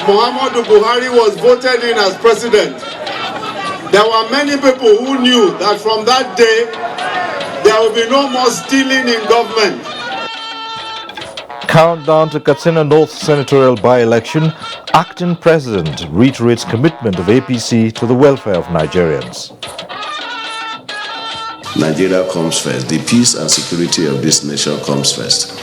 Muhammad Buhari was voted in as president, there were many people who knew that from that day, there will be no more stealing in government. Countdown to Katsina North senatorial by-election, acting president reiterates commitment of APC to the welfare of Nigerians. Nigeria comes first. The peace and security of this nation comes first.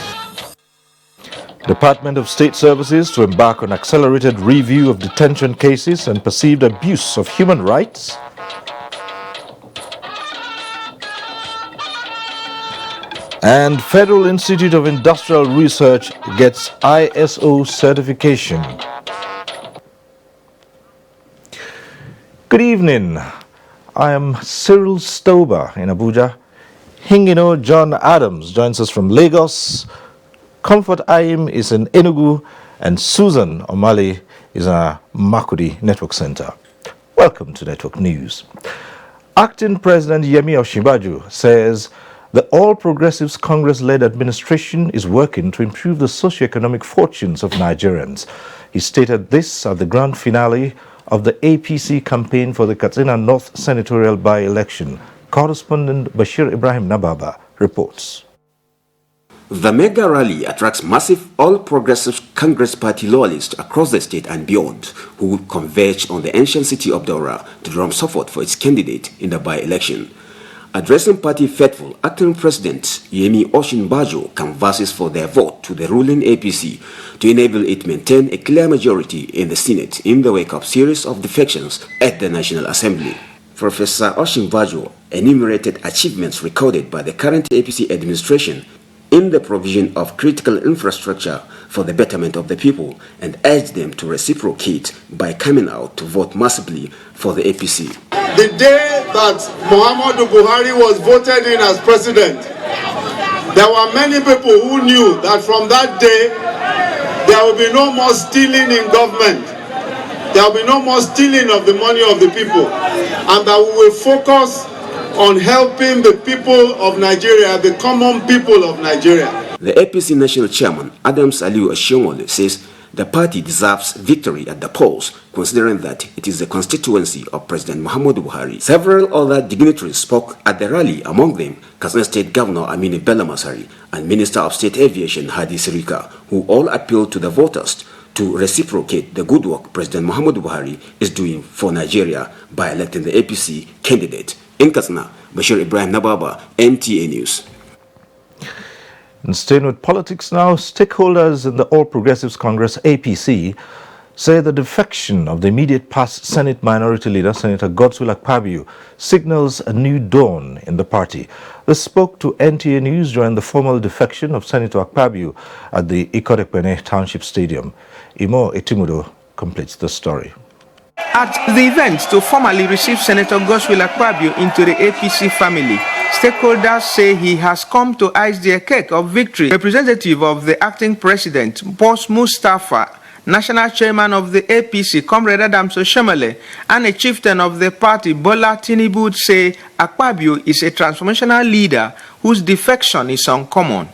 Department of State Services to embark on accelerated review of detention cases and perceived abuse of human rights. And Federal Institute of Industrial Research gets ISO certification. Good evening. I am Cyril Stober in Abuja. Hingino John Adams joins us from Lagos. Comfort Ayim is in Enugu, and Susan Omali is in our Makudi Network Center. Welcome to Network News. Acting President Yemi Osinbajo says the All Progressives Congress-led administration is working to improve the socio-economic fortunes of Nigerians. He stated this at the grand finale of the APC campaign for the Katsina North senatorial by-election. Correspondent Bashir Ibrahim Nababa reports. The mega rally attracts massive All Progressives Congress party loyalists across the state and beyond, who converge on the ancient city of Daura to drum support for its candidate in the by-election. Addressing party faithful, acting president Yemi Osinbajo canvasses for their vote to the ruling APC to enable it maintain a clear majority in the Senate in the wake of series of defections at the National Assembly. Professor Osinbajo enumerated achievements recorded by the current APC administration in the provision of critical infrastructure for the betterment of the people and urged them to reciprocate by coming out to vote massively for the APC. The day that Muhammad Buhari was voted in as president, there were many people who knew that from that day, there will be no more stealing in government. There will be no more stealing of the money of the people, and that we will focus on helping the people of Nigeria, the common people of Nigeria. The APC National Chairman, Adams Aliu Oshiomhole, says the party deserves victory at the polls, considering that it is the constituency of President Muhammadu Buhari. Several other dignitaries spoke at the rally, among them Katsina State Governor Aminu Bello Masari and Minister of State Aviation Hadi Sirika, who all appealed to the voters to reciprocate the good work President Muhammadu Buhari is doing for Nigeria by electing the APC candidate. In Katsina, Bashir Ibrahim Nababa, NTA News. And staying with politics now, stakeholders in the All Progressives Congress, APC, say the defection of the immediate past Senate Minority Leader, Senator Godswill Akpabio, signals a new dawn in the party. They spoke to NTA News during the formal defection of Senator Akpabio at the Ikorekpene Township Stadium. Imo Etimudo completes the story. At the event to formally receive Senator Godswill Akpabio into the APC family, stakeholders say he has come to ice their cake of victory. Representative of the acting president, Boss Mustafa, national chairman of the APC, Comrade Adams Oshiomhole, and a chieftain of the party, Bola Tinubu, say Akpabio is a transformational leader whose defection is uncommon.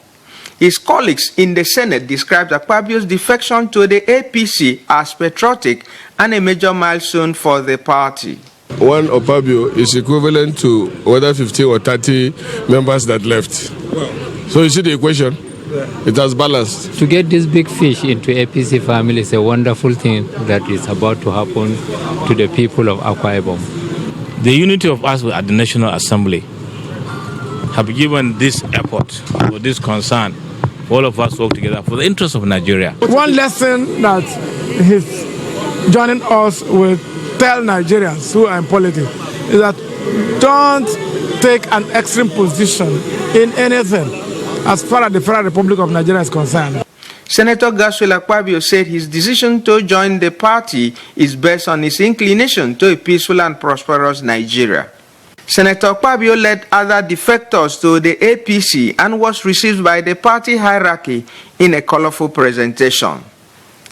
His colleagues in the Senate described Akpabio's defection to the APC as patriotic and a major milestone for the party. One Akpabio is equivalent to whether 15 or 30 members that left. Wow. So you see the equation? It has balanced. To get this big fish into APC family is a wonderful thing that is about to happen to the people of Akwa Ibom. The unity of us at the National Assembly have given this effort or this concern. All of us work together for the interest of Nigeria. One lesson that he's joining us with tell Nigerians who are in politics is that don't take an extreme position in anything as far as the Federal Republic of Nigeria is concerned. Senator Godswill Akpabio said his decision to join the party is based on his inclination to a peaceful and prosperous Nigeria. Senator Akpabio led other defectors to the APC and was received by the party hierarchy in a colorful presentation.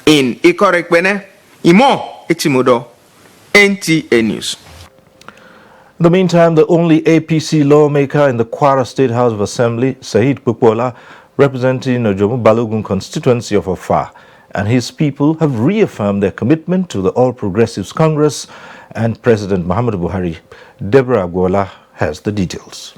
In Ikorekpene, Imo Etimudo, NTA News. In the meantime, the only APC lawmaker in the Kwara State House of Assembly, Saheed Pupola, representing Ojomu Balogun constituency of Ofa, and his people have reaffirmed their commitment to the All Progressives Congress and President Muhammad Buhari. Deborah Agwola has the details.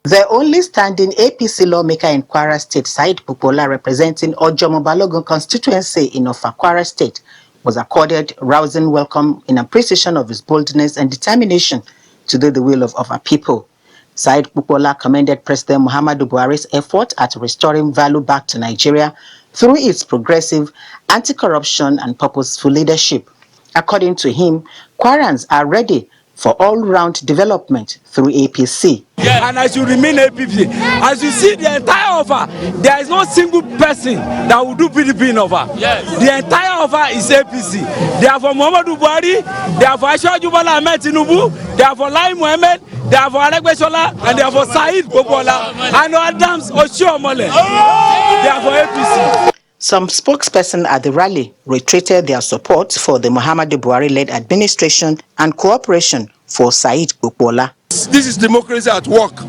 The only standing APC lawmaker in Kwara State, Said Pupola, representing Ojomo Balogun constituency in Kwara State, was accorded rousing welcome in appreciation of his boldness and determination to do the will of our people. Said Pupola commended President Muhammadu Buhari's effort at restoring value back to Nigeria through its progressive, anti-corruption and purposeful leadership. According to him, Kwarans are ready for all-round development through APC. Yeah. And as you remain APC, as you see the entire offer, there is no single person that will do PDP in offer. Yes. The entire offer is APC. They are for Muhammadu Buhari, they are for Ashwaju Bola Ahmed Tinubu, they are for Lai Mohammed, they are for Aregbesola, and they are for Said Popola, and Adams Oshiomole. They are for APC. Some spokesperson at the rally reiterated their support for the Muhammadu Buhari-led administration and cooperation for Said Popola. This is democracy at work.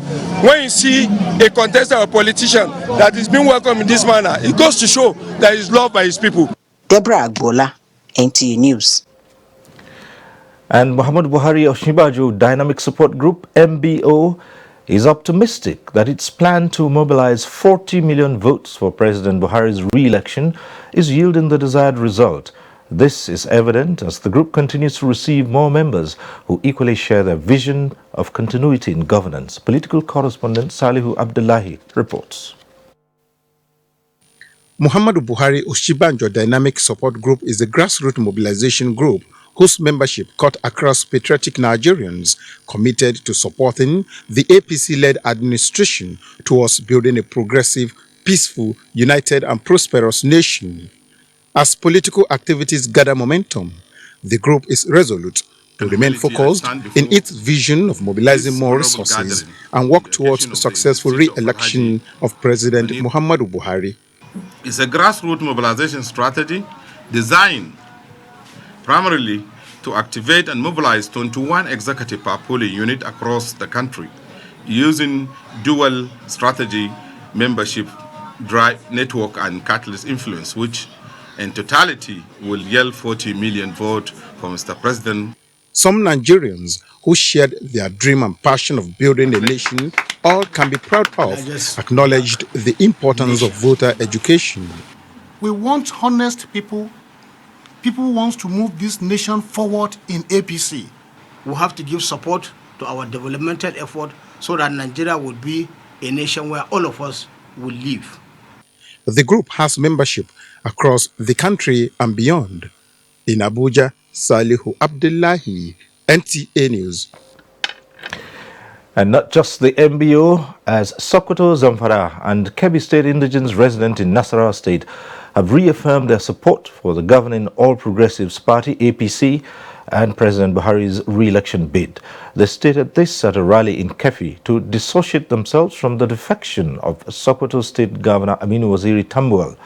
When you see a contestant or politician that is being welcomed in this manner, it goes to show that he is loved by his people. Deborah Agwola, NTA News. And Muhammad Buhari Osinbajo Dynamic Support Group, MBO, is optimistic that its plan to mobilize 40 million votes for President Buhari's re-election is yielding the desired result. This is evident as the group continues to receive more members who equally share their vision of continuity in governance. Political correspondent Salihu Abdullahi reports. Muhammadu Buhari Osinbajo Dynamic Support Group is a grassroots mobilization group whose membership cut across patriotic Nigerians committed to supporting the APC-led administration towards building a progressive, peaceful, united and prosperous nation. As political activities gather momentum, the group is resolute to remain focused in its vision of mobilizing more resources and work towards a successful re-election of President Muhammadu Buhari. It's a grassroots mobilization strategy designed primarily to activate and mobilize 21 executive polling unit across the country using dual strategy, membership, drive, network and catalyst influence, which in totality will yield 40 million votes for Mr. President. Some Nigerians who shared their dream and passion of building a nation all can be proud of, acknowledged the importance of voter education. We want honest people. People want to move this nation forward in APC. We have to give support to our developmental effort so that Nigeria will be a nation where all of us will live. The group has membership across the country and beyond. In Abuja, Salihu Abdullahi, NTA News. And not just the MBO, as Sokoto, Zamfara and Kebbi State indigenous residents in Nasarawa State have reaffirmed their support for the governing All Progressives Party, APC, and President Buhari's re-election bid. They stated this at a rally in Kefi to dissociate themselves from the defection of Sokoto State Governor Aminu Waziri Tambuwal.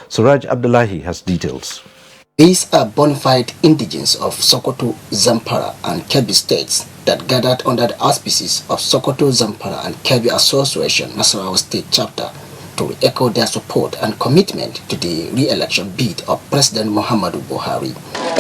Suraj Abdullahi has details. These are bona fide indigents of Sokoto, Zamfara and Kebbi states that gathered under the auspices of Sokoto, Zamfara and Kebbi Association Nasarawa State Chapter to echo their support and commitment to the re-election bid of President Muhammadu Buhari.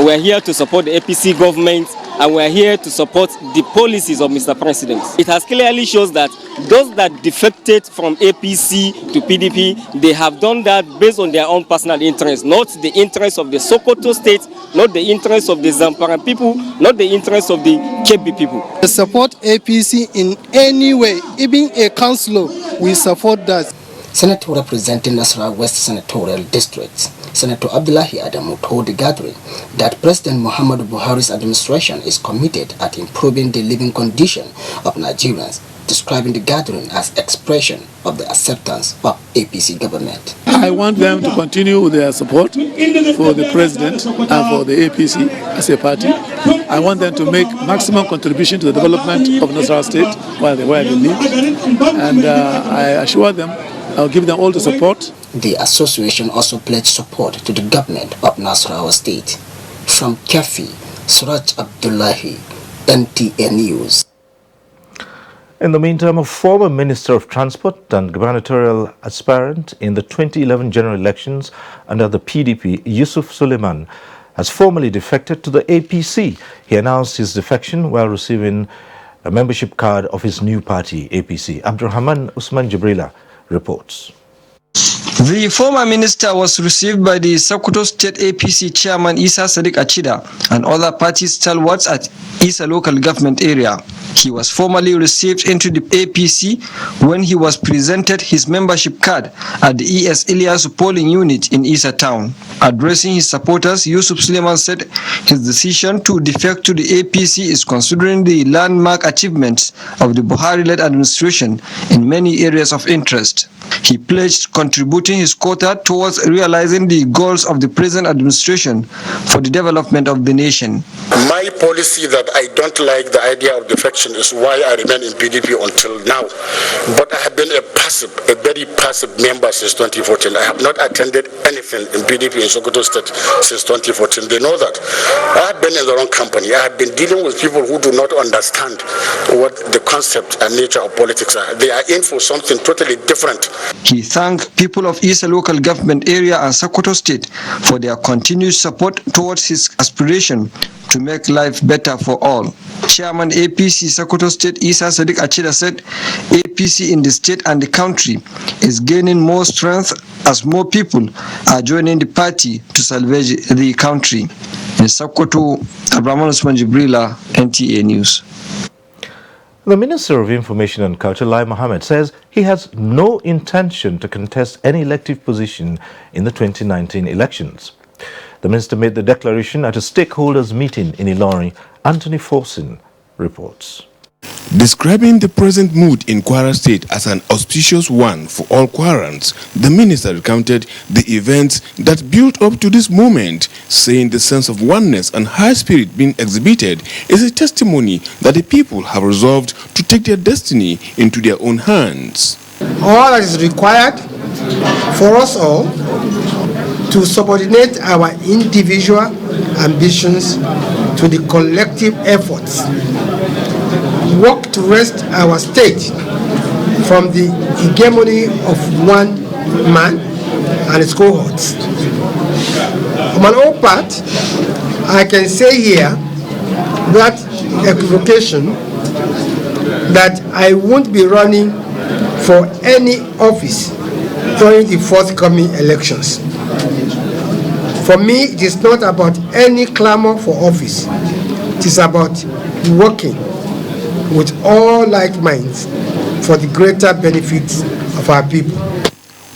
We are here to support the APC government and we are here to support the policies of Mr. President. It has clearly shows that those that defected from APC to PDP, they have done that based on their own personal interests, not the interests of the Sokoto state, not the interests of the Zamfara people, not the interests of the Kebbi people. We support APC in any way, even a councillor, we support that. Senator representing Nasarawa West Senatorial District, Senator Abdullahi Adamu told the gathering that President Muhammadu Buhari's administration is committed at improving the living condition of Nigerians, describing the gathering as expression of the acceptance of APC government. I want them to continue with their support for the president and for the APC as a party. I want them to make maximum contribution to the development of Nasarawa State where they live. And I assure them I'll give them all the support. The association also pledged support to the government of Nasarawa State. From Kefi, Suraj Abdullahi, NTA News. In the meantime, a former Minister of Transport and gubernatorial aspirant in the 2011 general elections under the PDP, Yusuf Suleiman, has formally defected to the APC. He announced his defection while receiving a membership card of his new party, APC. Abdurrahman Usman Jibrila reports. The former minister was received by the Sokoto State APC chairman Isa Sadiq Achida and other party stalwarts at Isa local government area. He was formally received into the APC when he was presented his membership card at the ES Ilyasu polling unit in Isa town. Addressing his supporters, Yusuf Suleiman said his decision to defect to the APC is considering the landmark achievements of the Buhari-led administration in many areas of interest. He pledged contributing his quota towards realizing the goals of the present administration for the development of the nation. My policy that I don't like the idea of defection is why I remain in PDP until now. But I have been a very passive member since 2014. I have not attended anything in PDP in Sokoto State since 2014. They know that. I have been in the wrong company. I have been dealing with people who do not understand what the concept and nature of politics are. They are in for something totally different. He thanked people of Isa local government area and Sokoto State for their continued support towards his aspiration to make life better for all. Chairman APC Sokoto State Isa Sadiq Achida said APC in the state and the country is gaining more strength as more people are joining the party to salvage the country. In Sokoto, Abraham Usman Jibrila, NTA News. The Minister of Information and Culture, Mohammed, says he has no intention to contest any elective position in the 2019 elections. The minister made the declaration at a stakeholders meeting in Ilorin. Anthony Forson reports. Describing the present mood in Kwara State as an auspicious one for all Kwarans, the minister recounted the events that built up to this moment, saying the sense of oneness and high spirit being exhibited is a testimony that the people have resolved to take their destiny into their own hands. All that is required for us all to subordinate our individual ambitions to the collective efforts, work to wrest our state from the hegemony of one man and his cohorts. On my own part, I can say here that equivocation that I won't be running for any office during the forthcoming elections. For me, it is not about any clamor for office. It is about working with all like minds for the greater benefits of our people.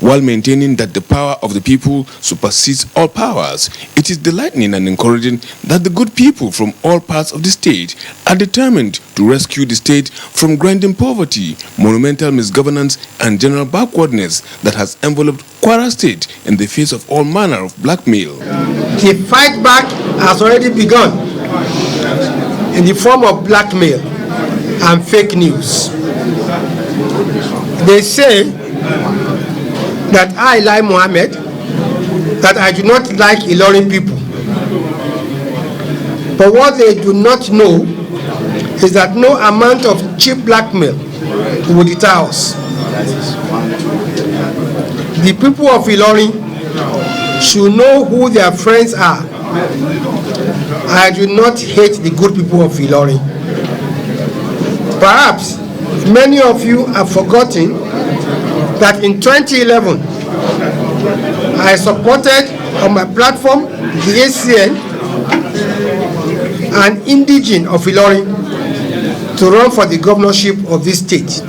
While maintaining that the power of the people supersedes all powers, it is delightful and encouraging that the good people from all parts of the state are determined to rescue the state from grinding poverty, monumental misgovernance, and general backwardness that has enveloped Kwara State in the face of all manner of blackmail. The fight back has already begun in the form of blackmail and fake news. They say that I like Mohammed, that I do not like Ilorin people. But what they do not know is that no amount of cheap blackmail will deter us. The people of Ilorin should know who their friends are. I do not hate the good people of Ilorin. Perhaps many of you have forgotten that in 2011, I supported on my platform the ACN and indigene of Ilorin to run for the governorship of this state.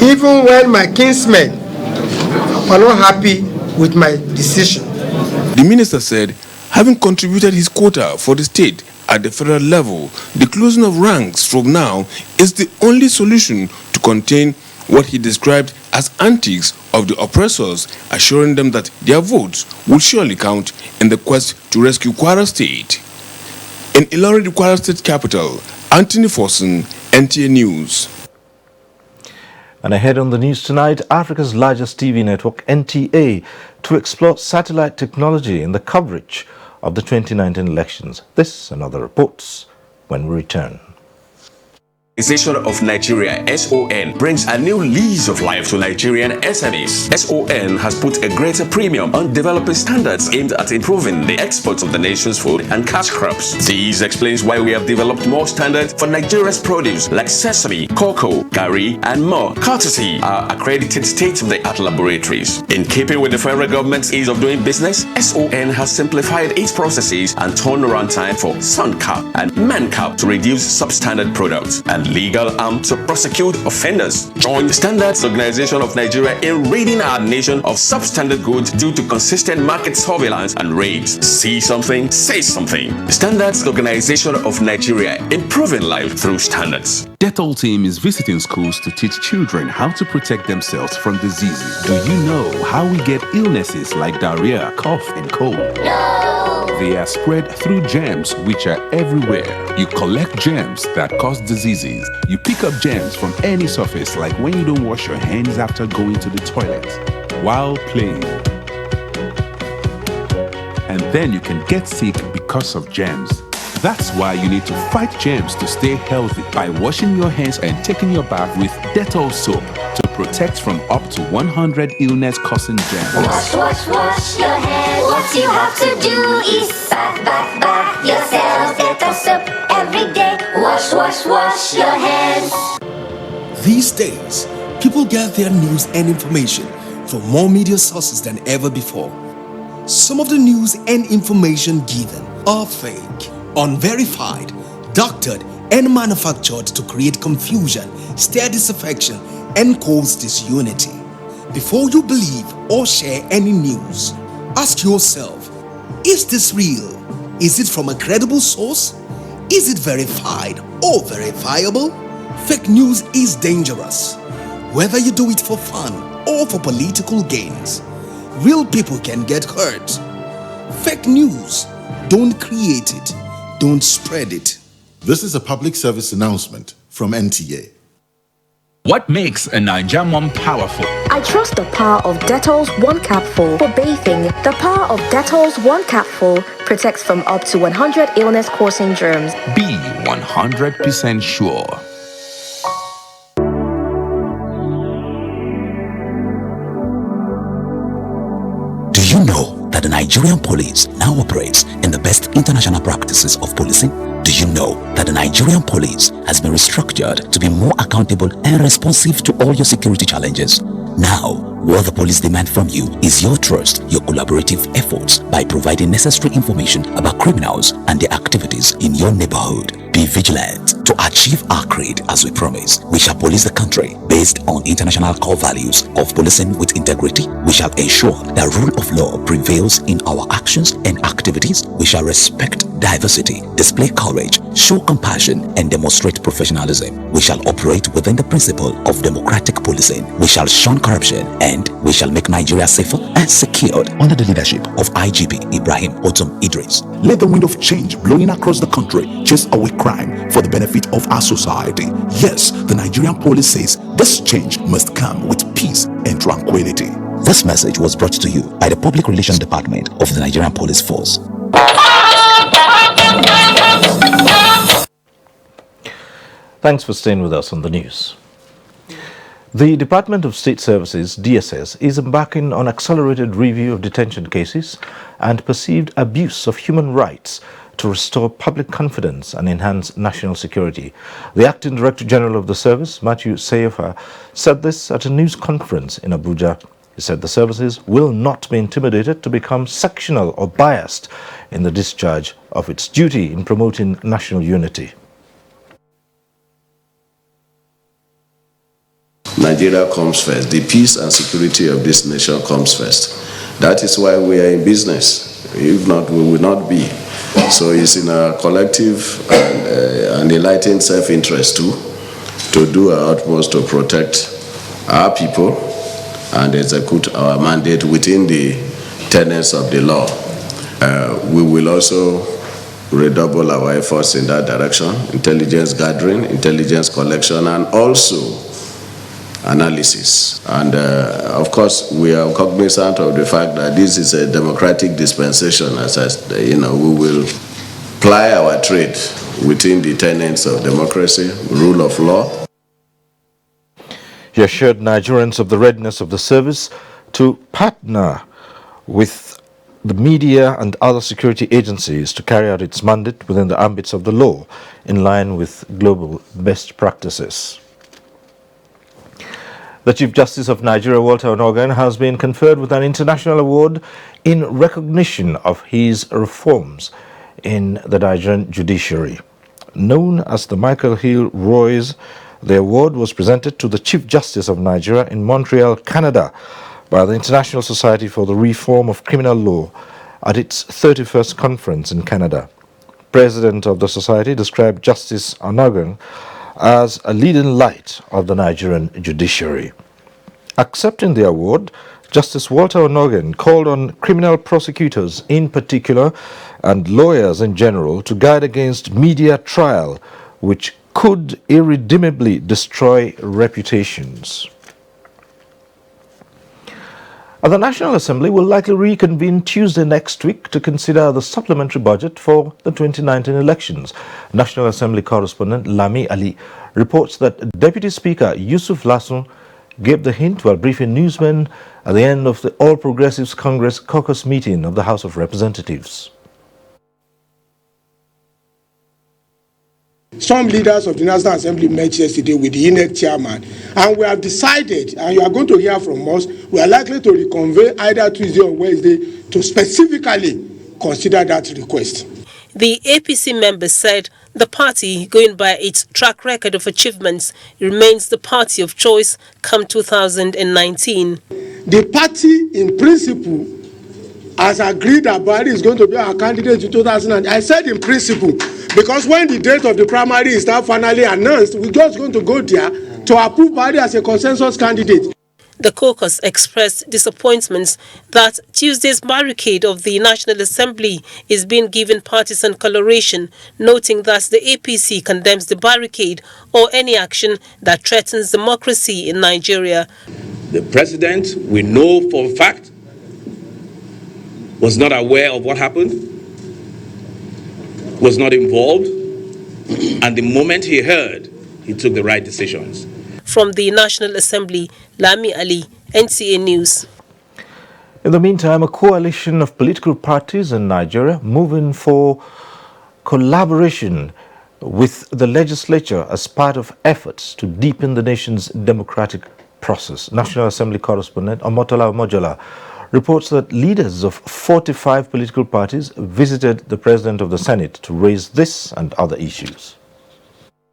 Even when my kinsmen are not happy with my decision. The minister said, having contributed his quota for the state at the federal level, the closing of ranks from now is the only solution to contain what he described as antics of the oppressors, assuring them that their votes will surely count in the quest to rescue Kwara State. In Ilorin, the Kwara State capital, Anthony Forson, NTA News. And ahead on the news tonight, Africa's largest TV network, NTA, to explore satellite technology in the coverage of the 2019 elections. This and other reports when we return. Standardization of Nigeria (SON) brings a new lease of life to Nigerian SMEs. SON has put a greater premium on developing standards aimed at improving the exports of the nation's food and cash crops. This explains why we have developed more standards for Nigeria's produce like sesame, cocoa, garri, and more, courtesy our accredited state-of-the-art laboratories. In keeping with the federal government's ease of doing business, SON has simplified its processes and turnaround time for SUNCAP and MANCAP to reduce substandard products and legal arm to prosecute offenders. Join the Standards Organization of Nigeria in ridding our nation of substandard goods due to consistent market surveillance and raids. See something, say something. The Standards Organization of Nigeria, improving life through standards. Dettol team is visiting schools to teach children how to protect themselves from diseases. Do you know how we get illnesses like diarrhea, cough, and cold? No! They are spread through germs which are everywhere. You collect germs that cause diseases. You pick up germs from any surface, like when you don't wash your hands after going to the toilet, while playing. And then you can get sick because of germs. That's why you need to fight germs to stay healthy by washing your hands and taking your bath with Dettol soap to protect from up to 100 illness-causing germs. Wash your hands. What you have to do is bath yourself. Dettol soap every day. Wash your hands. These days, people get their news and information from more media sources than ever before. Some of the news and information given are fake, unverified, doctored, and manufactured to create confusion, stir disaffection, and cause disunity. Before you believe or share any news, ask yourself, is this real? Is it from a credible source? Is it verified or verifiable? Fake news is dangerous, whether you do it for fun or for political gains. Real people can get hurt. Fake news, don't create it, don't spread it. This is a public service announcement from NTA. What makes a Naija mom powerful? I trust the power of Dettol's One Capful for bathing. The power of Dettol's One Capful protects from up to 100 illness-causing germs. Be 100% sure. Do you know that the Nigerian police now operates in the best international practices of policing? Do you know that the Nigerian police has been restructured to be more accountable and responsive to all your security challenges? Now, what the police demand from you is your trust, your collaborative efforts by providing necessary information about criminals and their activities in your neighborhood. Be vigilant to achieve our creed as we promise. We shall police the country based on international core values of policing with integrity. We shall ensure that rule of law prevails in our actions and activities. We shall respect diversity, display courage, show compassion, and demonstrate professionalism. We shall operate within the principle of democratic policing. We shall shun corruption, and we shall make Nigeria safer and secured under the leadership of IGP Ibrahim Otum Idris. Let the wind of change blowing across the country chase away crime for the benefit of our society. Yes, the Nigerian police says this change must come with peace and tranquility. This message was brought to you by the Public Relations Department of the Nigerian Police Force. Thanks for staying with us on the news. The Department of State Services, DSS, is embarking on accelerated review of detention cases and perceived abuse of human rights to restore public confidence and enhance national security. The Acting Director General of the service, Matthew Seyofa, said this at a news conference in Abuja. He said the services will not be intimidated to become sectional or biased in the discharge of its duty in promoting national unity. Nigeria comes first. The peace and security of this nation comes first. That is why we are in business. If not, we will not be. So it's in our collective and enlightened self-interest too, to do our utmost to protect our people and execute our mandate within the tenets of the law. We will also redouble our efforts in that direction, intelligence gathering, intelligence collection, and also analysis. And of course, we are cognizant of the fact that this is a democratic dispensation. As we will ply our trade within the tenets of democracy, rule of law. He assured Nigerians of the readiness of the service to partner with the media and other security agencies to carry out its mandate within the ambits of the law, in line with global best practices. The Chief Justice of Nigeria, Walter Onnoghen, has been conferred with an international award in recognition of his reforms in the Nigerian Judiciary. Known as the Michael Hill Royce, the award was presented to the Chief Justice of Nigeria in Montreal, Canada, by the International Society for the Reform of Criminal Law at its 31st conference in Canada. President of the society described Justice Onnoghen as a leading light of the Nigerian judiciary. Accepting the award, Justice Walter Onnoghen called on criminal prosecutors in particular and lawyers in general to guard against media trial, which could irredeemably destroy reputations. The National Assembly will likely reconvene Tuesday next week to consider the supplementary budget for the 2019 elections. National Assembly correspondent Lami Ali reports that Deputy Speaker Yusuf Lasson gave the hint while briefing newsmen at the end of the All Progressives Congress caucus meeting of the House of Representatives. Some leaders of the National Assembly met yesterday with the INEC chairman, and we have decided, and you are going to hear from us, we are likely to reconvene either Tuesday or Wednesday to specifically consider that request. The APC members said the party, going by its track record of achievements, remains the party of choice come 2019. The party, in principle, has agreed that Buhari is going to be our candidate in 2009. I said in principle, because when the date of the primary is now finally announced, we're just going to go there to approve Buhari as a consensus candidate. The caucus expressed disappointments that Tuesday's barricade of the National Assembly is being given partisan coloration, noting that the APC condemns the barricade or any action that threatens democracy in Nigeria. The president, we know for a fact, was not aware of what happened, was not involved, and the moment he heard, he took the right decisions. From the National Assembly, Lami Ali, NTA News. In the meantime, a coalition of political parties in Nigeria moving for collaboration with the legislature as part of efforts to deepen the nation's democratic process. National Assembly correspondent Omotola Omojola reports that leaders of 45 political parties visited the President of the Senate to raise this and other issues.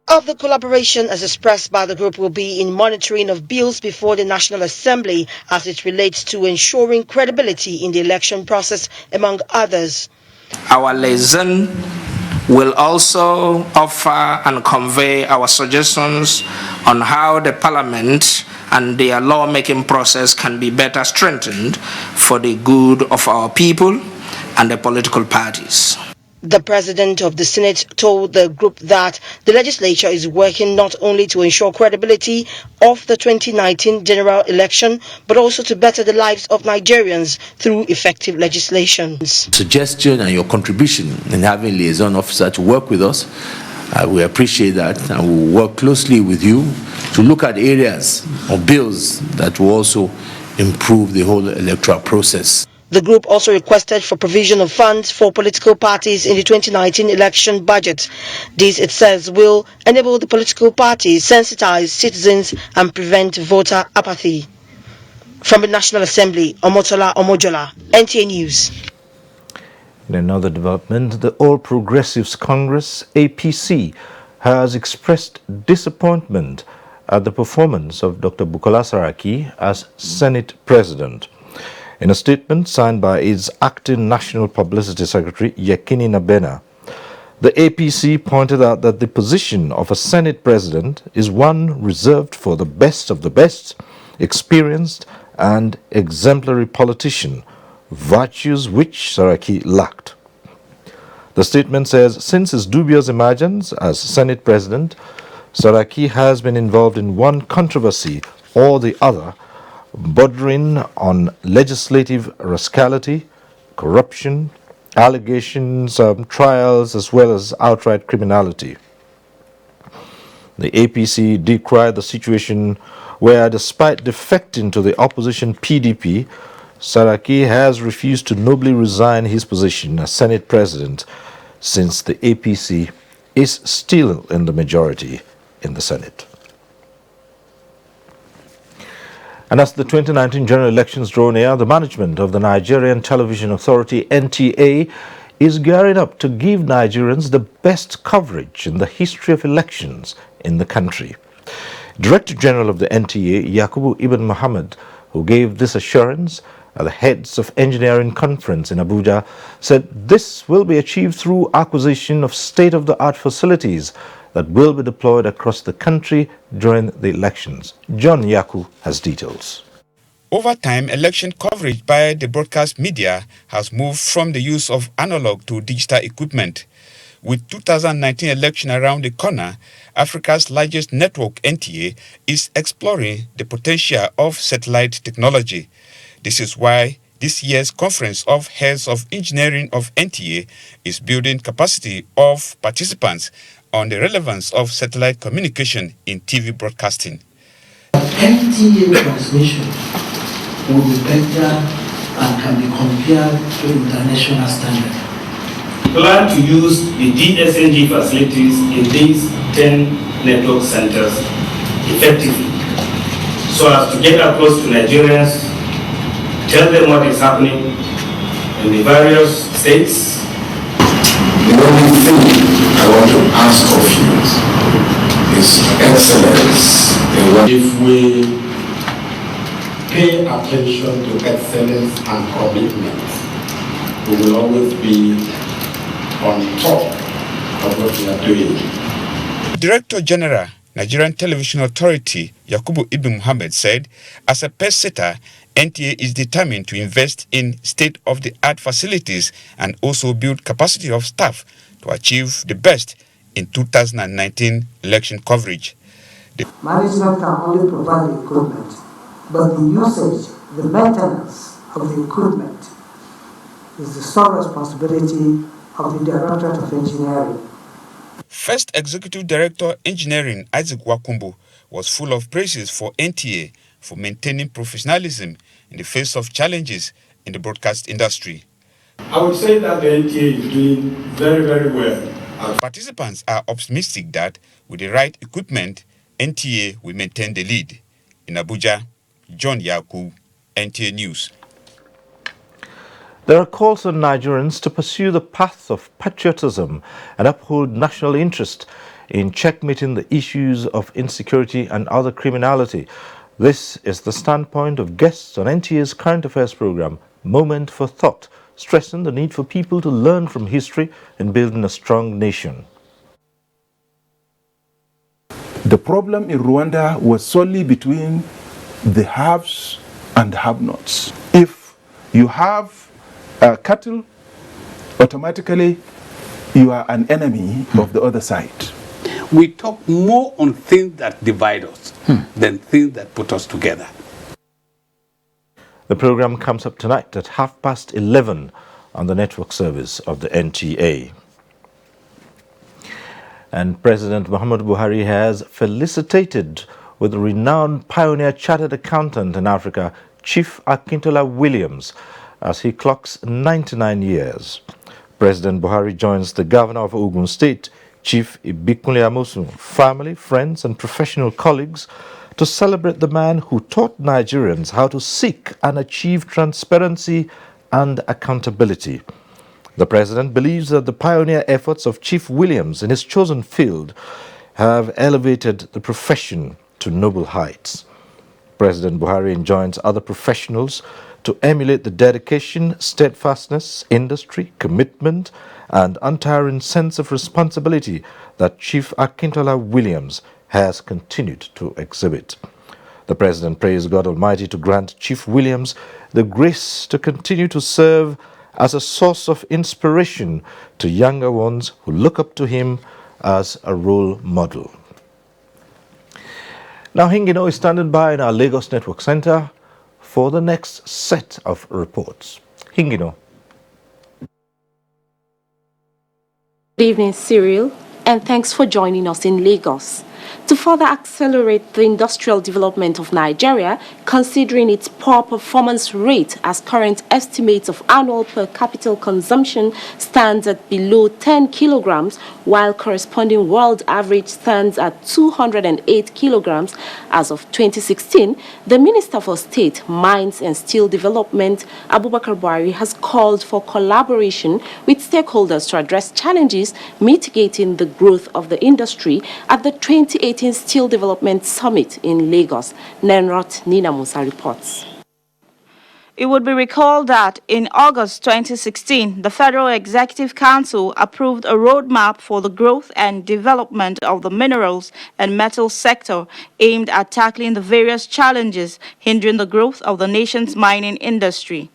Of the collaboration as expressed by the group will be in monitoring of bills before the National Assembly as it relates to ensuring credibility in the election process, among others. Our liaison will also offer and convey our suggestions on how the Parliament and their lawmaking process can be better strengthened for the good of our people and the political parties. The President of the Senate told the group that the legislature is working not only to ensure credibility of the 2019 general election, but also to better the lives of Nigerians through effective legislation. Suggestion and your contribution in having a liaison officer to work with us, we appreciate that, and we will work closely with you to look at areas or bills that will also improve the whole electoral process. The group also requested for provision of funds for political parties in the 2019 election budget. This, it says, will enable the political parties sensitize citizens and prevent voter apathy. From the National Assembly, Omotola Omojola, NTA News. In another development, the All Progressives Congress, APC, has expressed disappointment at the performance of Dr. Bukola Saraki as Senate President. In a statement signed by its acting National Publicity Secretary, Yekini Nabena, the APC pointed out that the position of a Senate President is one reserved for the best of the best, experienced and exemplary politician, virtues which Saraki lacked. The statement says, since his dubious emergence as Senate President, Saraki has been involved in one controversy or the other, bordering on legislative rascality, corruption, allegations, trials, as well as outright criminality. The APC decried the situation where, despite defecting to the opposition PDP, Saraki has refused to nobly resign his position as Senate President, since the APC is still in the majority in the Senate. And as the 2019 general elections draw near, the management of the Nigerian Television Authority, NTA, is gearing up to give Nigerians the best coverage in the history of elections in the country. Director General of the NTA, Yakubu Ibn Mohammed, who gave this assurance at the Heads of Engineering Conference in Abuja, said this will be achieved through acquisition of state-of-the-art facilities that will be deployed across the country during the elections. John Yaku has details. Over time, election coverage by the broadcast media has moved from the use of analog to digital equipment. With 2019 election around the corner, Africa's largest network, NTA, is exploring the potential of satellite technology. This is why this year's Conference of Heads of Engineering of NTA is building capacity of participants on the relevance of satellite communication in TV broadcasting. NTA transmission will be better and can be compared to international standard. We plan to use the DSNG facilities in these 10 network centers effectively, so as to get across to Nigerians, tell them what is happening in the various states. The only thing I want to ask of you is excellence. If we pay attention to excellence and commitment, we will always be on top of what we are doing. Director General, Nigerian Television Authority, Yakubu Ibn Mohammed, said, as a pace-setter, NTA is determined to invest in state-of-the-art facilities and also build capacity of staff to achieve the best in 2019 election coverage. Management can only provide the equipment, but the usage, the maintenance of the equipment is the sole responsibility of the Directorate of Engineering. First Executive Director Engineering Isaac Wakumbu was full of praises for NTA for maintaining professionalism in the face of challenges in the broadcast industry. I would say that the NTA is doing very, very well. Participants are optimistic that with the right equipment, NTA will maintain the lead. In Abuja, John Yaku, NTA News. There are calls on Nigerians to pursue the path of patriotism and uphold national interest in checkmating the issues of insecurity and other criminality. This is the standpoint of guests on NTA's current affairs program, Moment for Thought, stressing the need for people to learn from history in building a strong nation. The problem in Rwanda was solely between the haves and have-nots. If you have cattle, automatically you are an enemy of the other side. We talk more on things that divide us than things that put us together. The program comes up tonight at 11:30 on the network service of the NTA. And President Muhammad Buhari has felicitated with the renowned pioneer chartered accountant in Africa, Chief Akintola Williams, as he clocks 99 years. President Buhari joins the governor of Ogun State, Chief Ibikunle Amosun, family, friends and professional colleagues to celebrate the man who taught Nigerians how to seek and achieve transparency and accountability. The president believes that the pioneer efforts of Chief Williams in his chosen field have elevated the profession to noble heights. President Buhari enjoins other professionals to emulate the dedication, steadfastness, industry, commitment, and untiring sense of responsibility that Chief Akintola Williams has continued to exhibit. The President prays God Almighty to grant Chief Williams the grace to continue to serve as a source of inspiration to younger ones who look up to him as a role model. Now, Hingino is standing by in our Lagos Network Center for the next set of reports. Hingino. Good evening, Cyril, and thanks for joining us in Lagos. To further accelerate the industrial development of Nigeria, considering its poor performance rate as current estimates of annual per capita consumption stands at below 10 kilograms, while corresponding world average stands at 208 kilograms as of 2016, the Minister for State, Mines and Steel Development, Abubakar Buhari, has called for collaboration with stakeholders to address challenges mitigating the growth of the industry at the 2018 Steel Development Summit in Lagos. Nenrot Nina Musa reports. It would be recalled that in August 2016, the Federal Executive Council approved a roadmap for the growth and development of the minerals and metals sector aimed at tackling the various challenges hindering the growth of the nation's mining industry.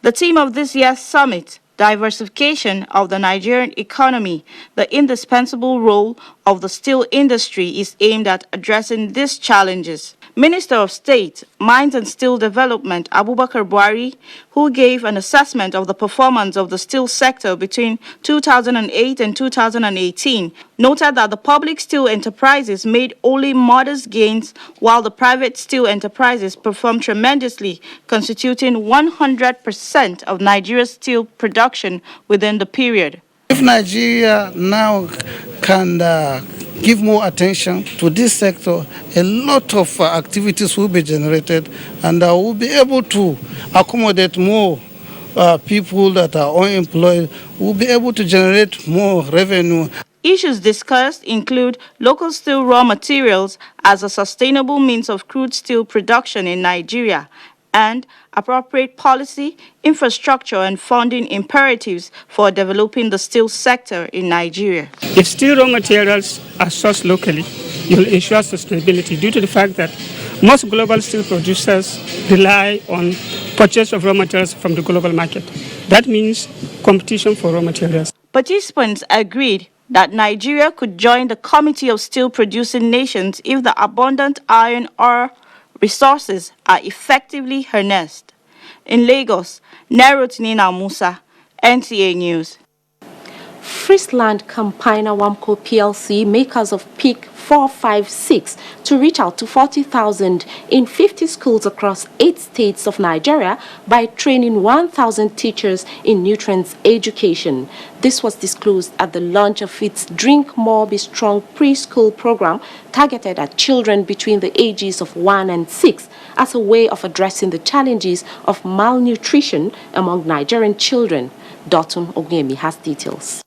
The theme of this year's summit, diversification of the Nigerian economy, the indispensable role of the steel industry, is aimed at addressing these challenges. Minister of State, Mines and Steel Development, Abubakar Buhari, who gave an assessment of the performance of the steel sector between 2008 and 2018, noted that the public steel enterprises made only modest gains, while the private steel enterprises performed tremendously, constituting 100% of Nigeria's steel production within the period. If Nigeria now can give more attention to this sector, a lot of activities will be generated, and we'll be able to accommodate more people that are unemployed. We'll be able to generate more revenue. Issues discussed include local steel raw materials as a sustainable means of crude steel production in Nigeria, and appropriate policy, infrastructure, and funding imperatives for developing the steel sector in Nigeria. If steel raw materials are sourced locally, you will ensure sustainability due to the fact that most global steel producers rely on purchase of raw materials from the global market. That means competition for raw materials. Participants agreed that Nigeria could join the Committee of Steel Producing Nations if the abundant iron ore resources are effectively harnessed. In Lagos, Nerot Nina Musa, NTA News. Friesland Campina Wamco PLC, makers of PEAK 456, to reach out to 40,000 in 50 schools across 8 states of Nigeria by training 1,000 teachers in nutrients education. This was disclosed at the launch of its Drink More, Be Strong preschool program targeted at children between the ages of 1 and 6 as a way of addressing the challenges of malnutrition among Nigerian children. Dotun Ogemi has details.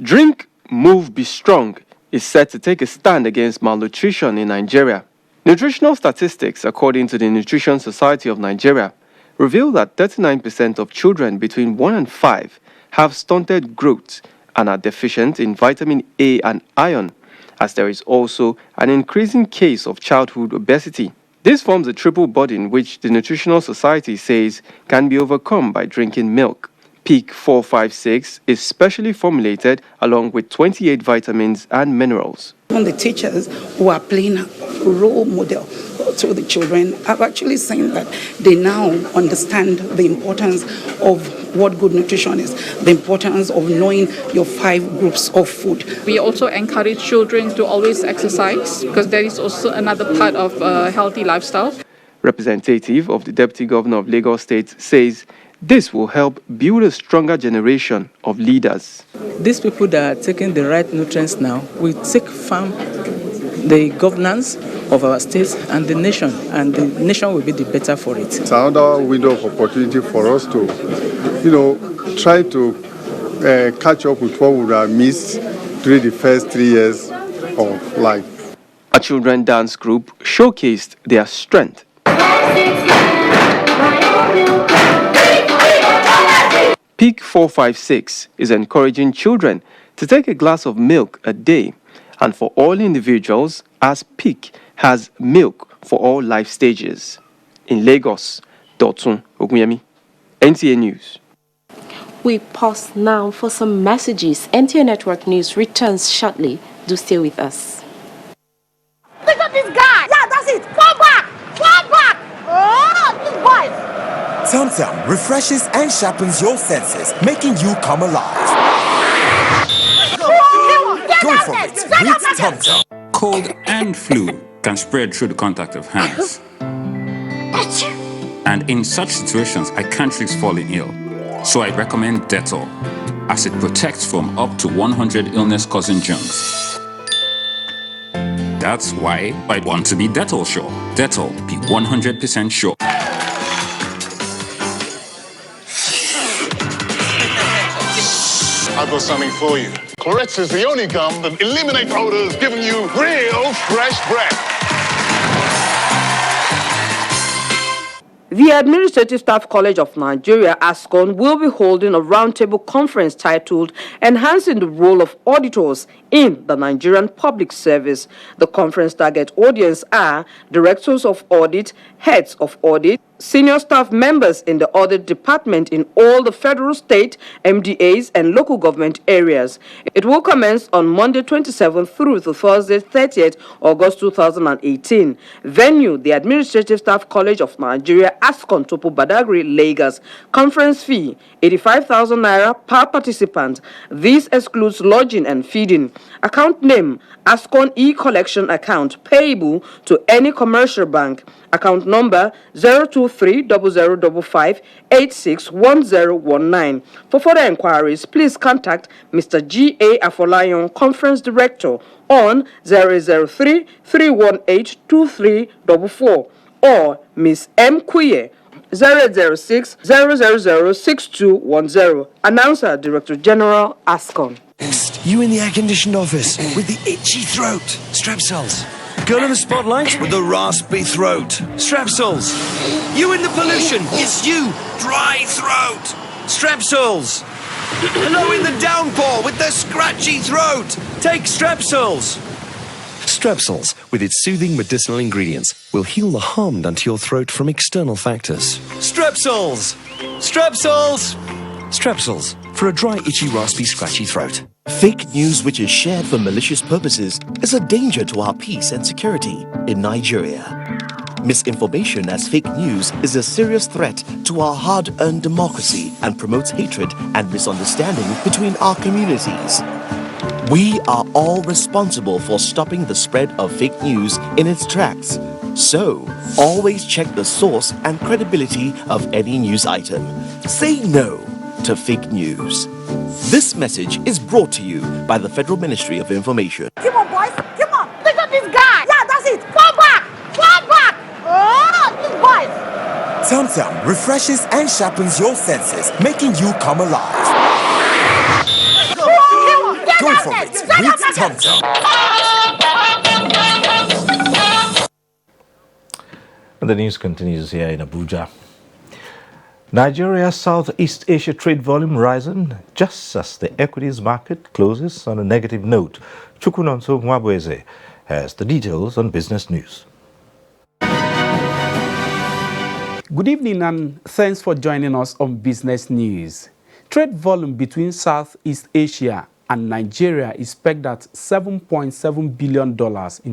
Drink, Move, Be Strong is set to take a stand against malnutrition in Nigeria. Nutritional statistics, according to the Nutrition Society of Nigeria, reveal that 39% of children between 1 and 5 have stunted growth and are deficient in vitamin A and iron, as there is also an increasing case of childhood obesity. This forms a triple burden which the Nutritional Society says can be overcome by drinking milk. PEAK 456 is specially formulated along with 28 vitamins and minerals. The teachers who are playing a role model to the children have actually seen that they now understand the importance of what good nutrition is, the importance of knowing your 5 groups of food. We also encourage children to always exercise because that is also another part of a healthy lifestyle. Representative of the Deputy Governor of Lagos State says this will help build a stronger generation of leaders. These people that are taking the right nutrients now will take farm the governance of our states and the nation will be the better for it. It's another window of opportunity for us to, try to catch up with what we would have missed during the first 3 years of life. A children dance group showcased their strength. PEAK 456 is encouraging children to take a glass of milk a day, and for all individuals, as PEAK has milk for all life stages. In Lagos, Dotun Ogunyemi, NTA News. We pause now for some messages. NTA Network News returns shortly. Do stay with us. Look at this guy! Yeah, that's it! Fall back! Fall back! Oh, this boy! TomTom refreshes and sharpens your senses, making you come alive. Go for it with TomTom. Cold and flu can spread through the contact of hands. And in such situations, I can't risk falling ill. So I recommend Dettol, as it protects from up to 100 illness-causing germs. That's why I want to be Dettol sure. Dettol, be 100% sure. I've got something for you. Clorex is the only gum that eliminates odors, giving you real fresh breath. The Administrative Staff College of Nigeria, ASCON, will be holding a roundtable conference titled Enhancing the Role of Auditors in the Nigerian Public Service. The conference target audience are directors of audit, heads of audit, senior staff members in the audit department in all the federal, state, MDAs, and local government areas. It will commence on Monday 27th through to Thursday 30th August 2018. Venue, the Administrative Staff College of Nigeria, ASCON, Topo Badagry, Lagos. Conference fee, 85,000 naira per participant. This excludes lodging and feeding. Account name, ASCON e-collection account, payable to any commercial bank. Account number 023-0055-861019. For further inquiries, please contact Mr. G.A. Afolayan, Conference Director, on 003-318-2344 or Ms. M. Kuye, 006-000-6210. Announcer, Director General, ASCON. You in the air-conditioned office with the itchy throat. Strepsils. Girl in the spotlight with the raspy throat. Strepsils. You in the pollution. It's you. Dry throat. Strepsils. Hello in the downpour with the scratchy throat. Take Strepsils. Strepsils, with its soothing medicinal ingredients, will heal the harm done to your throat from external factors. Strepsils. Strepsils. Strepsils, for a dry, itchy, raspy, scratchy throat. Fake news which is shared for malicious purposes is a danger to our peace and security in Nigeria. Misinformation as fake news is a serious threat to our hard-earned democracy and promotes hatred and misunderstanding between our communities. We are all responsible for stopping the spread of fake news in its tracks. So, always check the source and credibility of any news item. Say no to fake news. This message is brought to you by the Federal Ministry of Information. Come on, boys. Come on. Look at this guy. Yeah, that's it. Fall back. Fall back. Oh, these boys. TomTom refreshes and sharpens your senses, making you come alive. Go for it with TomTom. The news continues here in Abuja. Nigeria's Southeast Asia trade volume rising just as the equities market closes on a negative note. Chukwunonso Mwabweze has the details on business news. Good evening and thanks for joining us on Business News. Trade volume between Southeast Asia and Nigeria is pegged at $7.7 billion in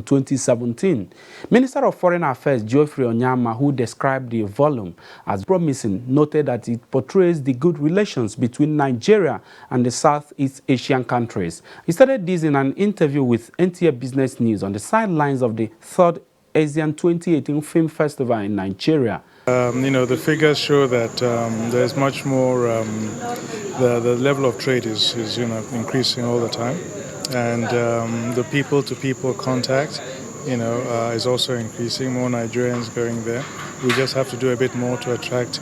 2017. Minister of Foreign Affairs Geoffrey Onyama, who described the volume as promising, noted that it portrays the good relations between Nigeria and the Southeast Asian countries. He stated this in an interview with NTA Business News on the sidelines of the 3rd ASEAN 2018 Film Festival in Nigeria. The figures show that there's much more, the level of trade is increasing all the time. And the people-to-people contact, is also increasing, more Nigerians going there. We just have to do a bit more to attract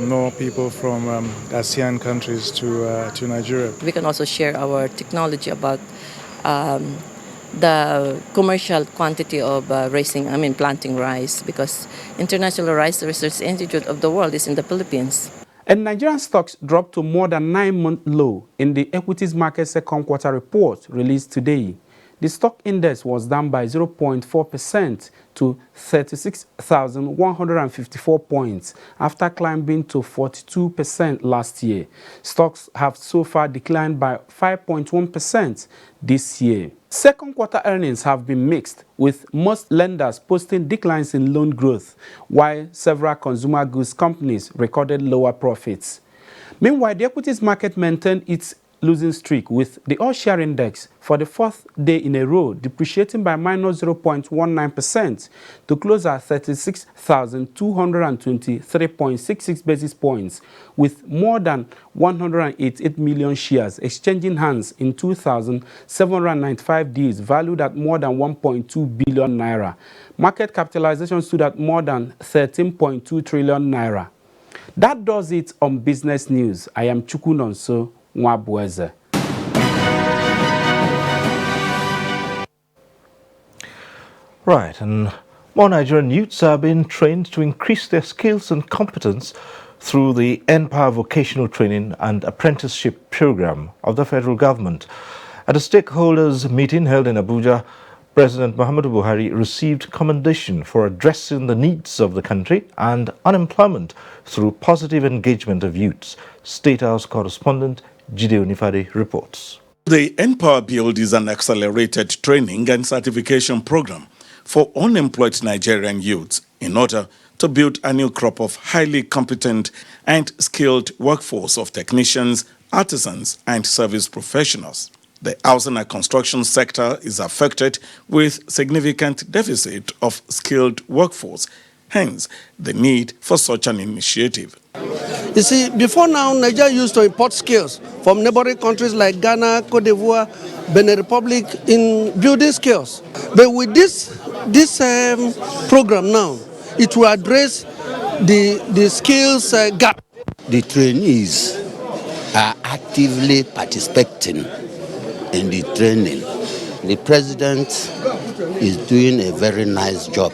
more people from ASEAN countries to Nigeria. We can also share our technology about the commercial quantity of planting rice, because International Rice Research Institute of the world is in the Philippines. And Nigerian stocks dropped to more than 9-month low in the equities market second quarter report released today. The stock index was down by 0.4% to 36,154 points after climbing to 42% last year. Stocks have so far declined by 5.1% this year. Second quarter earnings have been mixed, with most lenders posting declines in loan growth, while several consumer goods companies recorded lower profits. Meanwhile, the equities market maintained its losing streak, with the all-share index for the fourth day in a row depreciating by minus 0.19% to close at 36,223.66 basis points, with more than 188 million shares exchanging hands in 2,795 deals valued at more than 1.2 billion naira. Market capitalization stood at more than 13.2 trillion naira. That does it on business news. I am Chukwu Nonso Nwabueze. Right, and more Nigerian youths are being trained to increase their skills and competence through the NPower Vocational Training and Apprenticeship Program of the federal government. At a stakeholders meeting held in Abuja, President Muhammad Buhari received commendation for addressing the needs of the country and unemployment through positive engagement of youths. State House correspondent Jide Onifade reports. The NPower Build is an accelerated training and certification program for unemployed Nigerian youths in order to build a new crop of highly competent and skilled workforce of technicians, artisans, and service professionals. The housing and construction sector is affected with significant deficit of skilled workforce, hence the need for such an initiative. You see, before now, Nigeria used to import skills from neighboring countries like Ghana, Cote d'Ivoire, Benin Republic in building skills. But with this program now, it will address the skills gap. The trainees are actively participating in the training. The president is doing a very nice job,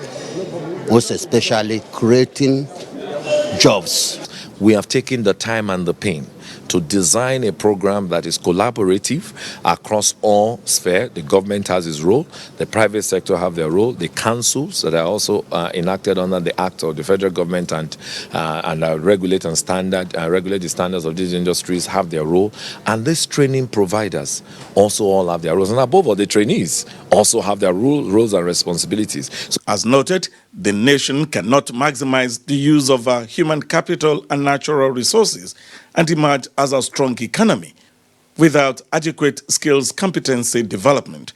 most especially creating jobs. We have taken the time and the pain to design a program that is collaborative across all spheres. The government has its role, the private sector have their role, the councils that are also enacted under the act of the federal government and regulate the standards of these industries have their role, and these training providers also all have their roles, and above all, the trainees also have their roles and responsibilities. So, as noted, the nation cannot maximize the use of human capital and natural resources and emerge as a strong economy without adequate skills competency development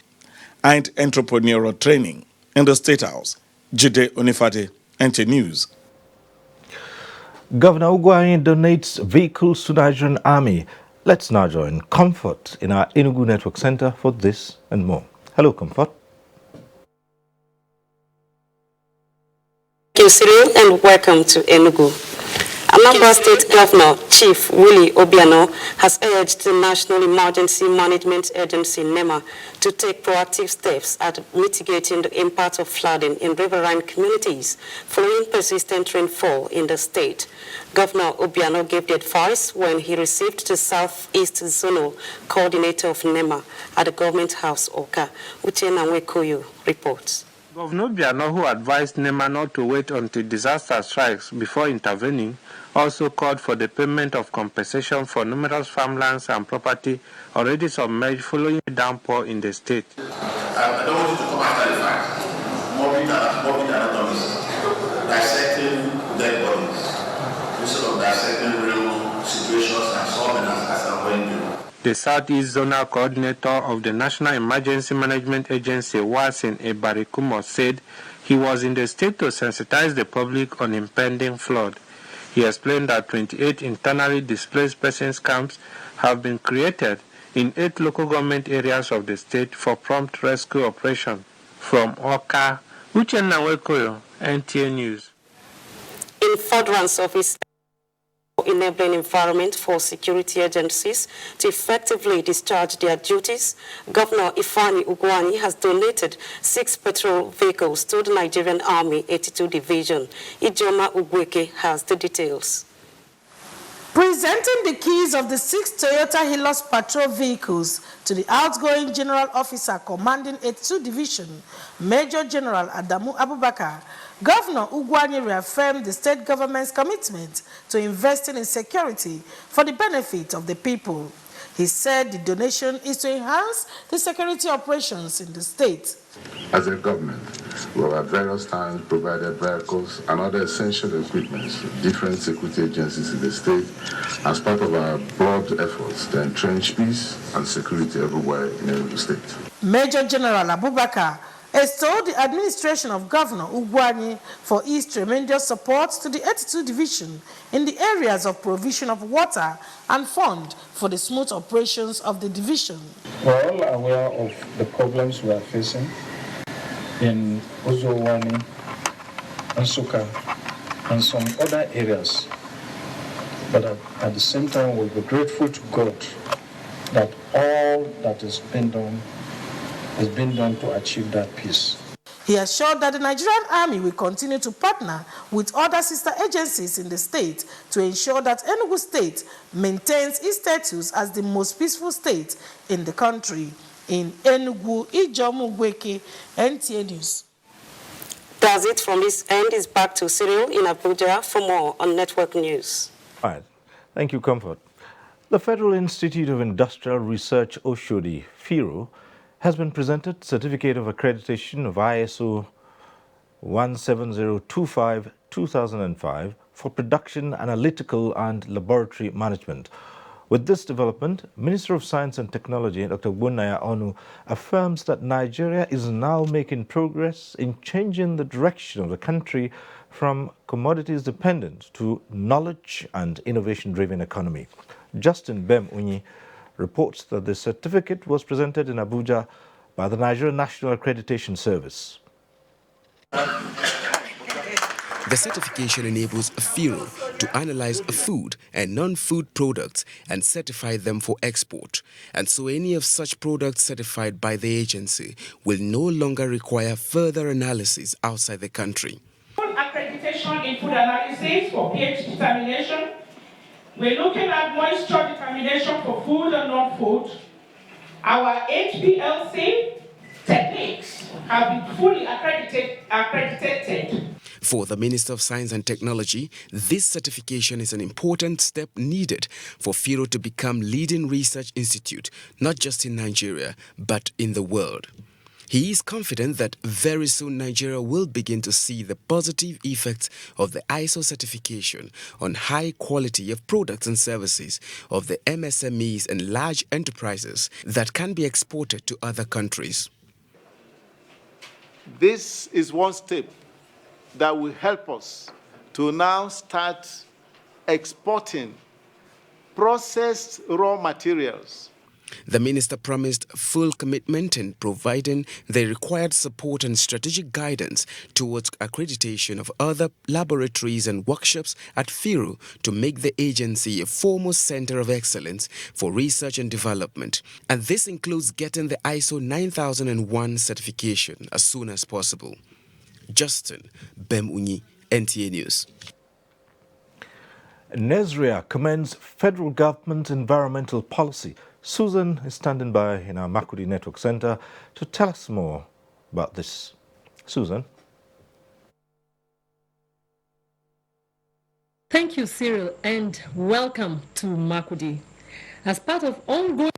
and entrepreneurial training. In the State House, Jide Onifade, NTA News. Governor Buhari donates vehicles to Nigerian Army. Let's now join Comfort in our Enugu Network Center for this and more. Hello, Comfort. Thank you, Cyril, and welcome to Enugu. Anambra State Governor Chief Willie Obiano has urged the National Emergency Management Agency NEMA to take proactive steps at mitigating the impact of flooding in riverine communities following persistent rainfall in the state. Governor Obiano gave the advice when he received the Southeast Zonal Coordinator of NEMA at the Government House, Oka. Uchenna Nwekoyo reports. Governor Obiano, who advised NEMA not to wait until disaster strikes before intervening, also called for the payment of compensation for numerous farmlands and property already submerged following a downpour in the state. I don't want you to come after the fact, morbid anatomies, dissecting dead bodies, instead of dissecting real situations and solving as and when you. The Southeast Zonal Coordinator of the National Emergency Management Agency, Wasin Ebarikumo, said he was in the state to sensitize the public on impending flood. He explained that 28 internally displaced persons camps have been created in 8 local government areas of the state for prompt rescue operation. From Oka, Uchenna Nwekoyo, NTA News. In furtherance of his enabling environment for security agencies to effectively discharge their duties, Governor Ifeanyi Ugwuanyi has donated 6 patrol vehicles to the Nigerian Army 82 Division. Ijoma Ugweke has the details. Presenting the keys of the 6 Toyota Hilux patrol vehicles to the outgoing General Officer commanding 82 Division, Major General Adamu Abubakar, Governor Ugwuanyi reaffirmed the state government's commitment to investing in security for the benefit of the people. He said the donation is to enhance the security operations in the state. As a government, we have at various times provided vehicles and other essential equipment to different security agencies in the state as part of our broad efforts to entrench peace and security everywhere in the state. Major General Abubakar extolled the administration of Governor Ugwuanyi for its tremendous support to the 82 Division in the areas of provision of water and fund for the smooth operations of the division. We are all aware of the problems we are facing in Uzuwani, Nsukka, and some other areas. But at the same time, we'll be grateful to God that all that has been done to achieve that peace. He assured that the Nigerian Army will continue to partner with other sister agencies in the state to ensure that Enugu State maintains its status as the most peaceful state in the country. In Enugu, Ijomu Gweke, NTA News. That's it from this end. Is back to Cyril in Abuja for more on Network News. All right. Thank you, Comfort. The Federal Institute of Industrial Research, Oshodi, FIRO, has been presented Certificate of Accreditation of ISO 17025-2005 for production, analytical and laboratory management. With this development, Minister of Science and Technology, Dr. Bunaya Onu, affirms that Nigeria is now making progress in changing the direction of the country from commodities dependent to knowledge and innovation-driven economy. Justin Bem Unyi reports that the certificate was presented in Abuja by the Nigerian National Accreditation Service. The certification enables FIRO to analyze food and non-food products and certify them for export. And so any of such products certified by the agency will no longer require further analysis outside the country. Full accreditation in food analysis for pH determination. We're looking at moisture determination for food and non-food. Our HPLC techniques have been fully accredited. For the Minister of Science and Technology, this certification is an important step needed for FIRO to become leading research institute, not just in Nigeria, but in the world. He is confident that very soon Nigeria will begin to see the positive effects of the ISO certification on high quality of products and services of the MSMEs and large enterprises that can be exported to other countries. This is one step that will help us to now start exporting processed raw materials. The minister promised full commitment in providing the required support and strategic guidance towards accreditation of other laboratories and workshops at FIRO to make the agency a foremost center of excellence for research and development. And this includes getting the ISO 9001 certification as soon as possible. Justin Bemunyi, NTA News. Nigeria commends federal government environmental policy. Susan is standing by in our Makudi Network Center to tell us more about this. Susan. Thank you, Cyril, and welcome to Makudi. As part of ongoing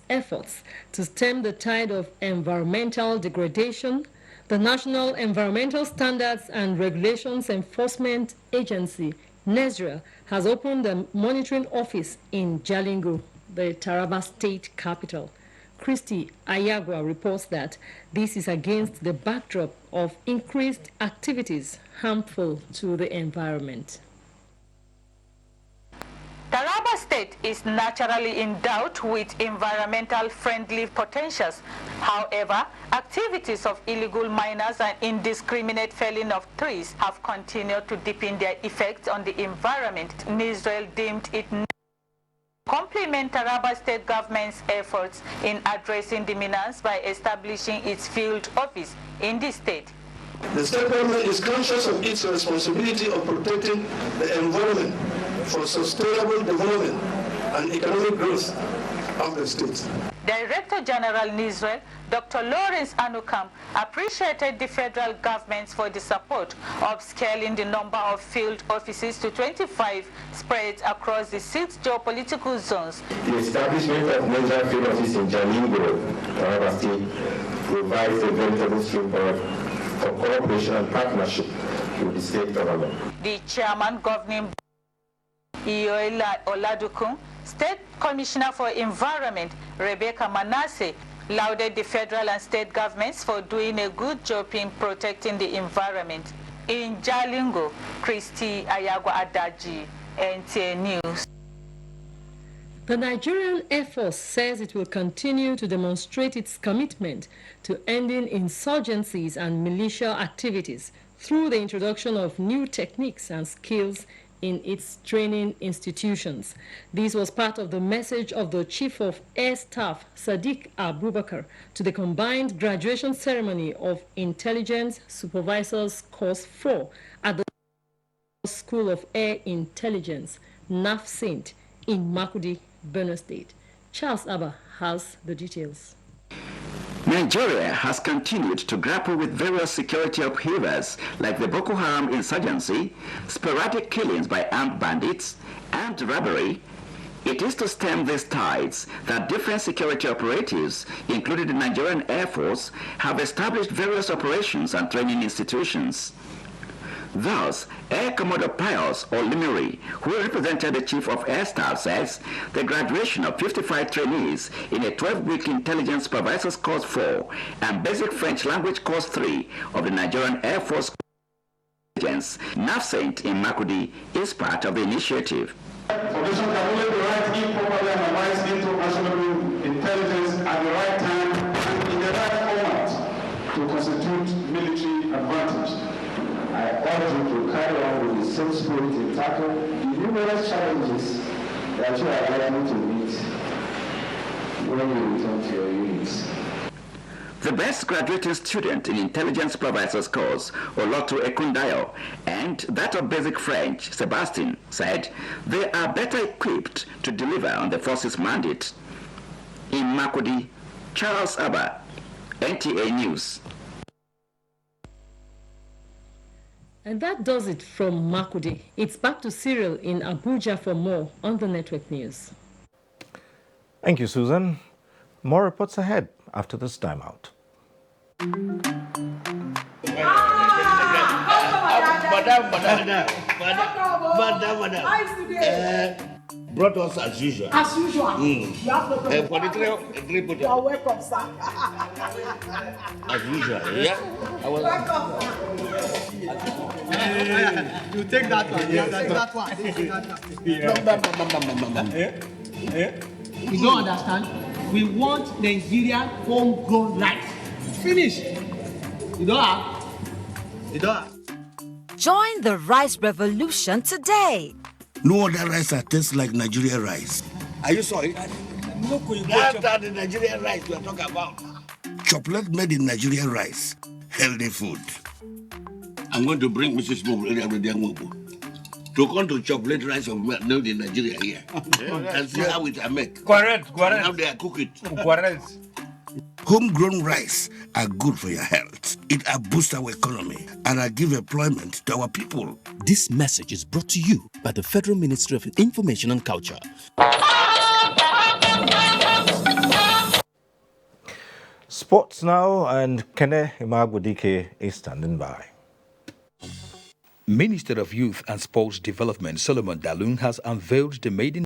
efforts to stem the tide of environmental degradation, the National Environmental Standards and Regulations Enforcement Agency, Nigeria, has opened a monitoring office in Jalingo, the Taraba state capital. Christy Ayagwa reports that this is against the backdrop of increased activities harmful to the environment. Taraba State is naturally endowed with environmental friendly potentials. However, activities of illegal miners and indiscriminate felling of trees have continued to deepen their effects on the environment. Israel deemed it complement Taraba State government's efforts in addressing the menace by establishing its field office in the state. The state government is conscious of its responsibility of protecting the environment for sustainable development and economic growth of the state. Director General NISREL, Dr. Lawrence Anukam, appreciated the federal government for the support of scaling the number of field offices to 25 spread across the 6 geopolitical zones. The establishment of major field offices in Jalingo, Taraba State, provides a veritable springboard for cooperation and partnership with the state government. The chairman governing Ioela Oladukun, State Commissioner for Environment, Rebecca Manasseh, lauded the federal and state governments for doing a good job in protecting the environment. In Jalingo, Christy Ayagwa Adaji, NTA News. The Nigerian Air Force says it will continue to demonstrate its commitment to ending insurgencies and militia activities through the introduction of new techniques and skills in its training institutions. This was part of the message of the Chief of Air Staff, Sadiq Abubakar, to the combined graduation ceremony of Intelligence Supervisors Course 4 at the School of Air Intelligence, NAFSINT, in Makudi, Benue State. Charles Abba has the details. Nigeria has continued to grapple with various security upheavals like the Boko Haram insurgency, sporadic killings by armed bandits, and robbery. It is to stem these tides that different security operatives, including the Nigerian Air Force, have established various operations and training institutions. Thus, Air Commodore Pius Olimiri, who represented the Chief of Air Staff, says the graduation of 55 trainees in a 12-week Intelligence Supervisors Course 4 and Basic French Language Course 3 of the Nigerian Air Force Intelligence, NAFSINT in Makudi, is part of the initiative. Formation can only be right if properly analyzed into national intelligence at the right time and in the right format to constitute military advantage. I urge you to carry on with the same spirit and tackle the numerous challenges that you are likely to meet when you return to your units. The best graduating student in Intelligence Supervisors course, Olotu Ekundayo, and that of Basic French, Sebastian, said they are better equipped to deliver on the force's mandate. In Makudi, Charles Abba, NTA News. And that does it from Makudi. It's back to Cyril in Abuja for more on the Network News. Thank you, Susan. More reports ahead after this timeout. Brought us as usual. As usual. You have no problem. For the three put You are welcome, sir. as usual. Yeah. I was. You take that one. Yeah, take that one. You don't understand? We want Nigerian homegrown rice. Finish. You don't have? You don't have? Join the rice revolution today. No other rice that tastes like Nigerian rice. Are you sorry? That's the Nigerian rice we are talking about. Chocolate made in Nigerian rice. Healthy food. I'm going to bring Mrs. Mobu to come to chocolate rice of made in Nigeria here. And see how it are made. Correct. And how they are cook it. Correct. Homegrown rice are good for your health. It boosts our economy and give employment to our people. This message is brought to you by the Federal Ministry of Information and Culture. Sports now, and Kene Imagwadike is standing by. Minister of Youth and Sports Development Solomon Dalun has unveiled the maiden